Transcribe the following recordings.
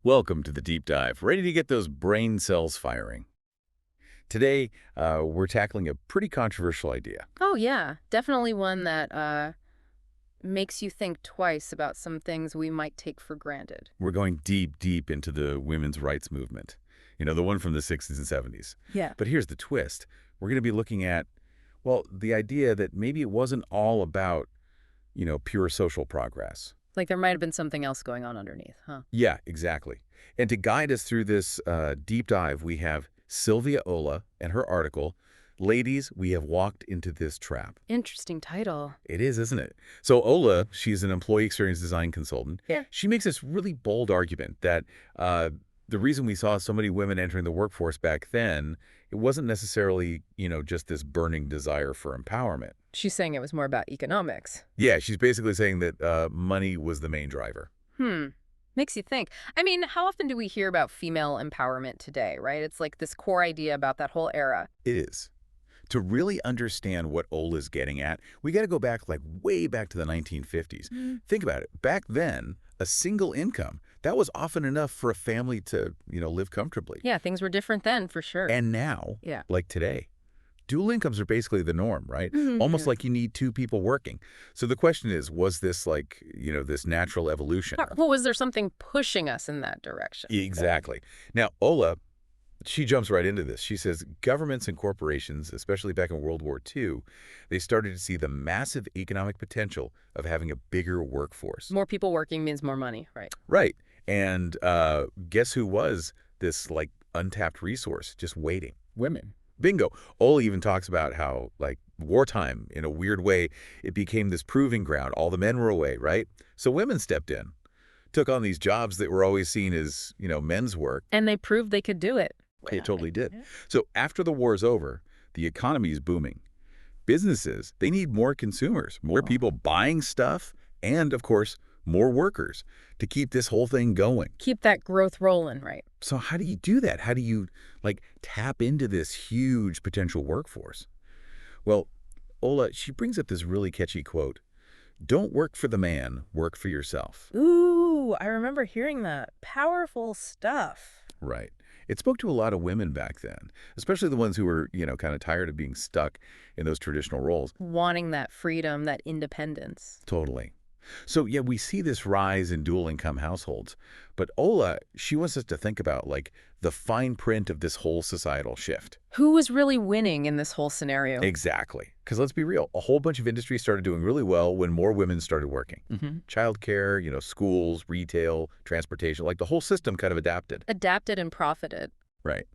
Welcome to the deep dive, ready to get those brain cells firing. Today, we're tackling a pretty controversial idea. Oh, yeah. Definitely one that makes you think twice about some things we might take for granted. We're going deep, deep into the women's rights movement, the one from the 60s and 70s. Yeah. But here's the twist. We're going to be looking at, well, the idea that maybe it wasn't all about, pure social progress. Like there might have been something else going on underneath, huh? Yeah, exactly. And to guide us through this deep dive, we have Sylvia Ola and her article, Ladies, We Have Walked Into This Trap. Interesting title. It is, isn't it? So Ola, she's an employee experience design consultant. Yeah. She makes this really bold argument that the reason we saw so many women entering the workforce back then, it wasn't necessarily, just this burning desire for empowerment. She's saying it was more about economics. Yeah, she's basically saying that money was the main driver. Makes you think. I mean, how often do we hear about female empowerment today, right? It's like this core idea about that whole era. It is. To really understand what Ola's getting at, we got to go back way back to the 1950s. Think about it. Back then, a single income, that was often enough for a family to, live comfortably. Yeah, things were different then, for sure. And now, yeah. like today, dual incomes are basically the norm, right? Almost like you need two people working. So the question is, was this this natural evolution? Well, was there something pushing us in that direction? Exactly. Now, Ola, she jumps right into this. She says governments and corporations, especially back in World War II, they started to see the massive economic potential of having a bigger workforce. More people working means more money, right? Right. And guess who was this untapped resource just waiting? Women. Bingo. Ola even talks about how, wartime, in a weird way, it became this proving ground. All the men were away, right? So women stepped in, took on these jobs that were always seen as, men's work. And they proved they could do it. They totally did. So after the war's over, the economy is booming. Businesses, they need more consumers, more people buying stuff, and, of course, more workers to keep this whole thing going. Keep that growth rolling, right? So how do you do that? How do you, tap into this huge potential workforce? Well, Ola, she brings up this really catchy quote. Don't work for the man, work for yourself. Ooh, I remember hearing that. Powerful stuff. Right. It spoke to a lot of women back then, especially the ones who were, kind of tired of being stuck in those traditional roles. Wanting that freedom, that independence. Totally. So, yeah, we see this rise in dual-income households. But Ola, she wants us to think about, the fine print of this whole societal shift. Who was really winning in this whole scenario? Exactly. Because let's be real, a whole bunch of industries started doing really well when more women started working. Childcare, schools, retail, transportation, the whole system kind of adapted. Adapted and profited. Right.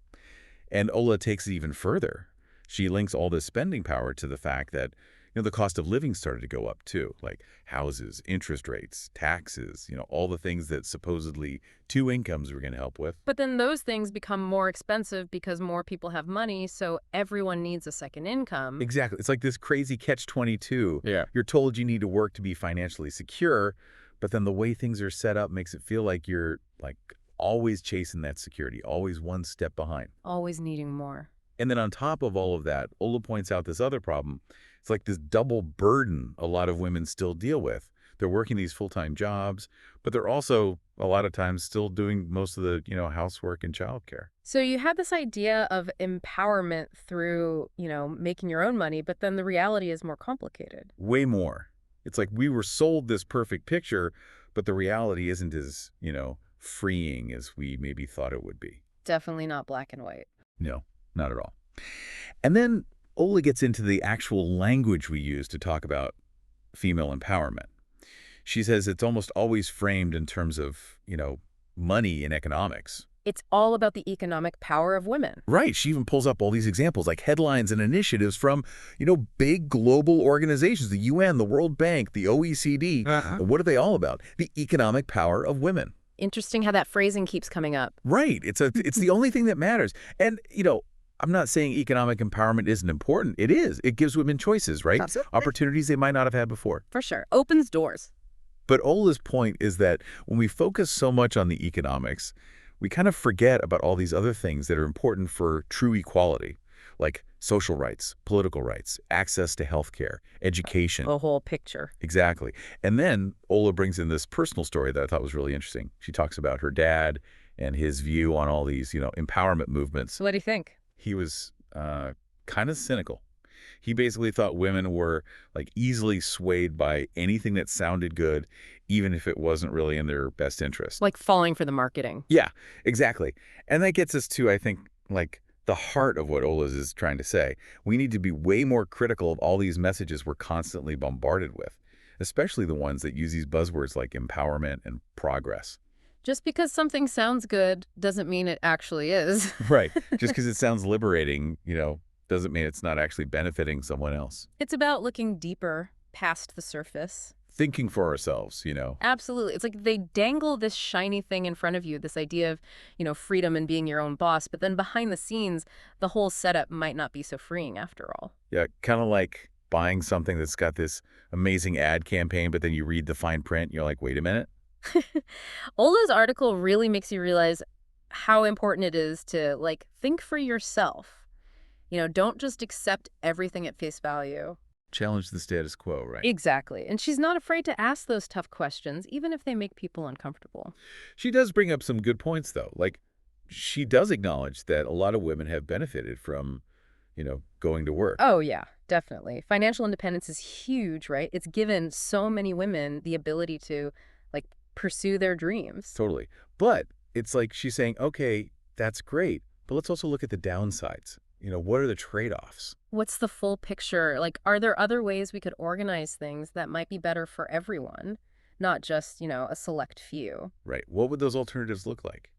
And Ola takes it even further. She links all this spending power to the fact that the cost of living started to go up too, like houses, interest rates, taxes, all the things that supposedly two incomes were going to help with. But then those things become more expensive because more people have money, so everyone needs a second income. Exactly. It's like this crazy catch-22. Yeah. You're told you need to work to be financially secure, but then the way things are set up makes it feel like you're always chasing that security, always one step behind. Always needing more. And then on top of all of that, Ola points out this other problem. It's like this double burden a lot of women still deal with. They're working these full-time jobs, but they're also a lot of times still doing most of the, housework and childcare. So you had this idea of empowerment through, making your own money, but then the reality is more complicated. Way more. It's like we were sold this perfect picture, but the reality isn't as, freeing as we maybe thought it would be. Definitely not black and white. No, not at all. And then Ola gets into the actual language we use to talk about female empowerment. She says it's almost always framed in terms of, money and economics. It's all about the economic power of women. Right. She even pulls up all these examples like headlines and initiatives from, big global organizations, the UN, the World Bank, the OECD. What are they all about? The economic power of women. Interesting how that phrasing keeps coming up. Right. It's the only thing that matters. And, I'm not saying economic empowerment isn't important. It is. It gives women choices, right? Absolutely. Opportunities they might not have had before. For sure. Opens doors. But Ola's point is that when we focus so much on the economics, we kind of forget about all these other things that are important for true equality, like social rights, political rights, access to healthcare, education. The whole picture. Exactly. And then Ola brings in this personal story that I thought was really interesting. She talks about her dad and his view on all these, empowerment movements. So what do you think? He was kind of cynical. He basically thought women were like easily swayed by anything that sounded good, even if it wasn't really in their best interest. Like falling for the marketing. Yeah, exactly. And that gets us to, I think, like the heart of what Ola's is trying to say. We need to be way more critical of all these messages we're constantly bombarded with, especially the ones that use these buzzwords like empowerment and progress. Just because something sounds good doesn't mean it actually is. Right. Just because it sounds liberating, doesn't mean it's not actually benefiting someone else. It's about looking deeper past the surface. Thinking for ourselves. Absolutely. It's like they dangle this shiny thing in front of you, this idea of, freedom and being your own boss. But then behind the scenes, the whole setup might not be so freeing after all. Yeah, kind of like buying something that's got this amazing ad campaign, but then you read the fine print and you're like, wait a minute. Ola's article really makes you realize how important it is to, think for yourself. Don't just accept everything at face value. Challenge the status quo, right? Exactly. And she's not afraid to ask those tough questions, even if they make people uncomfortable. She does bring up some good points, though. Like, she does acknowledge that a lot of women have benefited from, going to work. Oh, yeah, definitely. Financial independence is huge, right? It's given so many women the ability to, pursue their dreams. Totally. But it's like she's saying, okay, that's great, but let's also look at the downsides. What are the trade-offs? What's the full picture? Are there other ways we could organize things that might be better for everyone, not just, a select few? Right. What would those alternatives look like?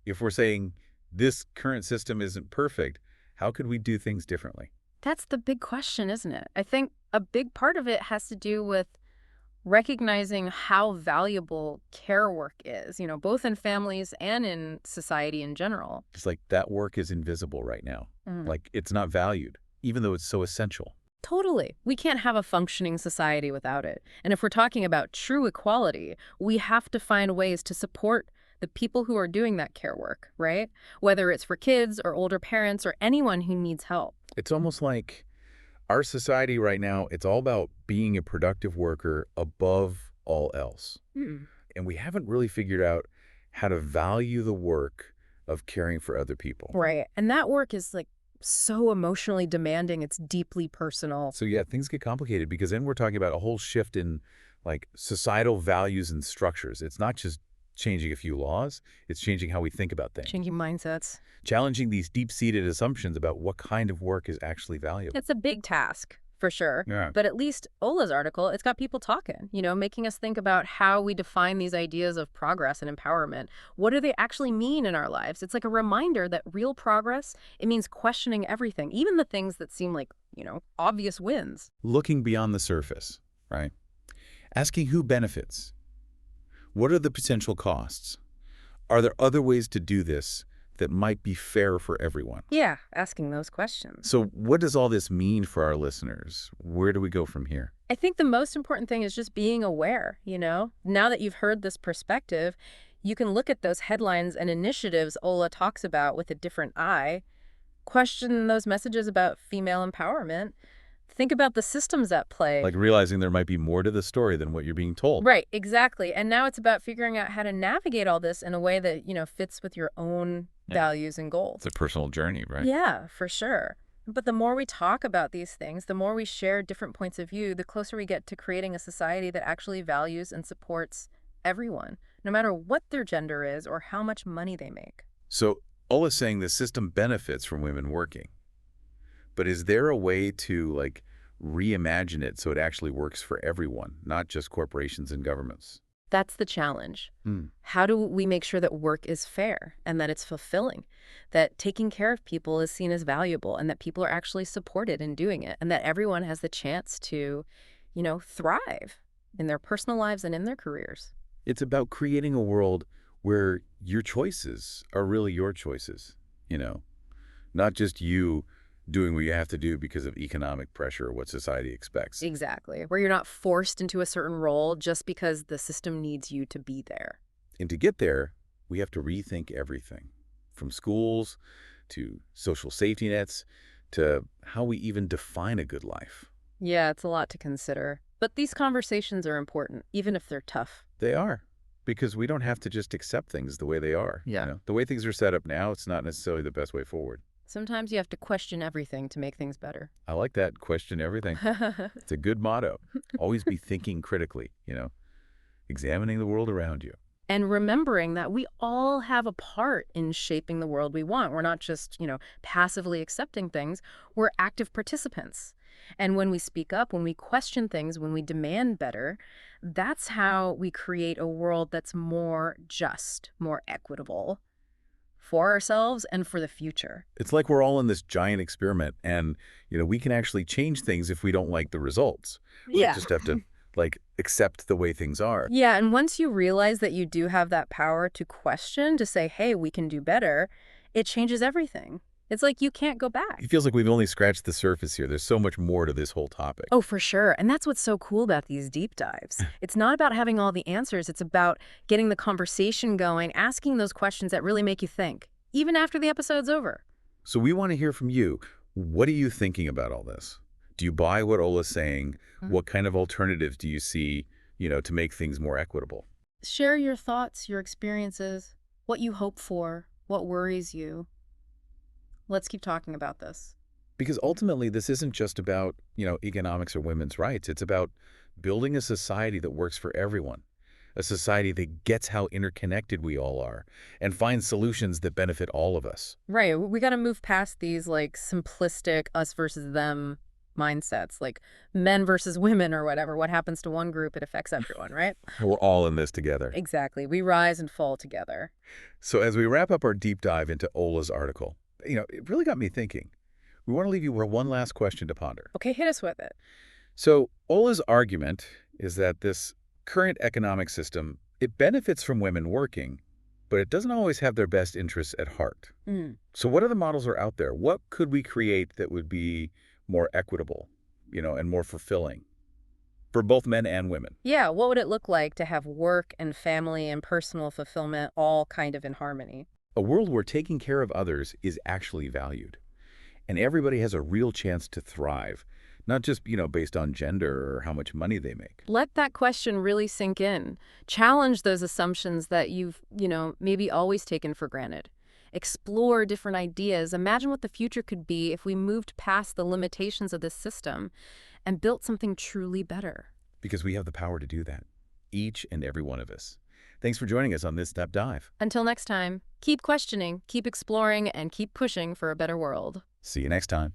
If we're saying this current system isn't perfect, how could we do things differently? That's the big question, isn't it? I think a big part of it has to do with recognizing how valuable care work is, both in families and in society in general. It's like that work is invisible right now. Mm. Like it's not valued, even though it's so essential. Totally. We can't have a functioning society without it. And if we're talking about true equality, we have to find ways to support the people who are doing that care work, right? Whether it's for kids or older parents or anyone who needs help. It's almost like our society right now, it's all about being a productive worker above all else. Mm. And we haven't really figured out how to value the work of caring for other people. Right. And that work is so emotionally demanding. It's deeply personal. So yeah, things get complicated because then we're talking about a whole shift in societal values and structures. It's not just changing a few laws, it's changing how we think about things. Changing mindsets. Challenging these deep-seated assumptions about what kind of work is actually valuable. It's a big task, for sure. Yeah. But at least Ola's article, it's got people talking, making us think about how we define these ideas of progress and empowerment. What do they actually mean in our lives? It's like a reminder that real progress, it means questioning everything, even the things that seem like, obvious wins. Looking beyond the surface, right? Asking who benefits. What are the potential costs? Are there other ways to do this that might be fair for everyone? Yeah, asking those questions. So what does all this mean for our listeners? Where do we go from here? I think the most important thing is just being aware, Now that you've heard this perspective, you can look at those headlines and initiatives Ola talks about with a different eye, question those messages about female empowerment, think about the systems at play. Like realizing there might be more to the story than what you're being told. Right, exactly. And now it's about figuring out how to navigate all this in a way that, fits with your own values and goals. It's a personal journey, right? Yeah, for sure. But the more we talk about these things, the more we share different points of view, the closer we get to creating a society that actually values and supports everyone, no matter what their gender is or how much money they make. So Ola's saying the system benefits from women working. But is there a way to reimagine it so it actually works for everyone, not just corporations and governments? That's the challenge. Hmm. How do we make sure that work is fair and that it's fulfilling, that taking care of people is seen as valuable and that people are actually supported in doing it and that everyone has the chance to, thrive in their personal lives and in their careers? It's about creating a world where your choices are really your choices, not just you doing what you have to do because of economic pressure or what society expects. Exactly. Where you're not forced into a certain role just because the system needs you to be there. And to get there, we have to rethink everything, from schools to social safety nets to how we even define a good life. Yeah, it's a lot to consider. But these conversations are important, even if they're tough. They are, because we don't have to just accept things the way they are. Yeah. The way things are set up now, it's not necessarily the best way forward. Sometimes you have to question everything to make things better. I like that. Question everything. It's a good motto. Always be thinking critically, examining the world around you. And remembering that we all have a part in shaping the world we want. We're not just, passively accepting things. We're active participants. And when we speak up, when we question things, when we demand better, that's how we create a world that's more just, more equitable for ourselves and for the future. It's like we're all in this giant experiment, and, we can actually change things if we don't like the results. We Yeah. just have to, accept the way things are. Yeah, and once you realize that you do have that power to question, to say, hey, we can do better, it changes everything. It's like you can't go back. It feels like we've only scratched the surface here. There's so much more to this whole topic. Oh, for sure. And that's what's so cool about these deep dives. It's not about having all the answers. It's about getting the conversation going, asking those questions that really make you think, even after the episode's over. So we want to hear from you. What are you thinking about all this? Do you buy what Ola's saying? What kind of alternatives do you see, to make things more equitable? Share your thoughts, your experiences, what you hope for, what worries you. Let's keep talking about this. Because ultimately, this isn't just about, economics or women's rights. It's about building a society that works for everyone, a society that gets how interconnected we all are and finds solutions that benefit all of us. Right. We got to move past these simplistic us versus them mindsets, like men versus women or whatever. What happens to one group, it affects everyone, right? We're all in this together. Exactly. We rise and fall together. So as we wrap up our deep dive into Ola's article, it really got me thinking. We want to leave you with one last question to ponder. Okay, hit us with it. So Ola's argument is that this current economic system, it benefits from women working, but it doesn't always have their best interests at heart. So what other models are out there? What could we create that would be more equitable, and more fulfilling for both men and women? Yeah, what would it look like to have work and family and personal fulfillment all kind of in harmony? A world where taking care of others is actually valued, and everybody has a real chance to thrive, not just, based on gender or how much money they make. Let that question really sink in. Challenge those assumptions that you've, maybe always taken for granted. Explore different ideas. Imagine what the future could be if we moved past the limitations of this system and built something truly better. Because we have the power to do that, each and every one of us. Thanks for joining us on this Step Dive. Until next time, keep questioning, keep exploring, and keep pushing for a better world. See you next time.